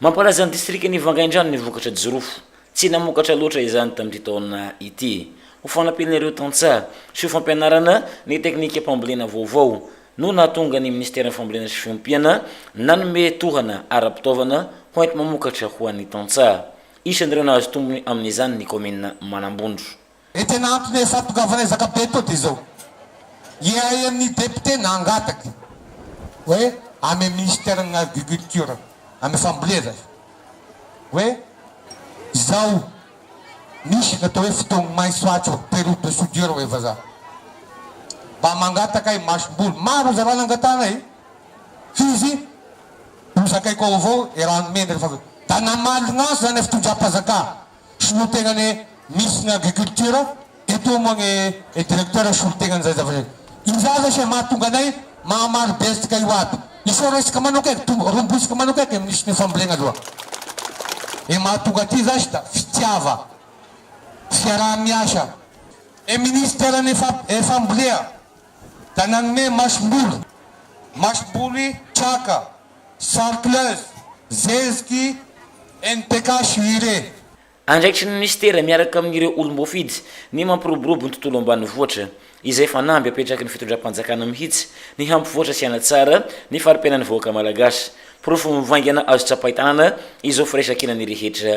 Mampalaza ny distrikty Vangaindrano ny vokatra jirofo. Tsy namokatra loatra izany tamin'ity taona ity. Ho fanampian'ireo tantsaha sy ho fampianarana ny teknika fambolena vaovao no nahatonga ny ministera fambolena sy fiompiana nanome tohana ara-pitaovana ho enti mamokatra ho an'ny tantsaha. Isan'ireo nahazo tombony amin'izany ny Kaominina Manambondro. Tena ampy fampitongavana zakabe to ty zao. Iay amin'ny député nangataky hoe ame ministère ng agriculture ame fambolena hoe zao misy natao hoe fotoagna maisoatso période de soudure hoe vaza mba mangataka ay Masimboly maro za raha nangatana ay fizy bozakay ko avao raha mendry fa da namaligna zany fitondram-pazaka solotegnane misy ng agriculture eto mogne directeur solotegnany zay zavatra izaza sy mahatonga anay mahamaro besika io ato isoresaka manok eky rombosika manok eky misy ny fambolena aloha e mahatonga aty zasy da fitiava fiaraha-miasa e ministère ny fambolea da nanome Masimboly traka sarcleuse zeziky NPK suire andraikitry ny ministera miaraka amin'ireo olom-boafidy ny mampiroborobo ny tontolo ambanivohitra izay fanamby apetraky ny fitondram-panjakana mihitsy ny hampivoatra sy ana tsara ny fari-piainan'ny vahoaka malagasy. Porofo mivaingana azo tsapahitanana izao firesakinany rehetra.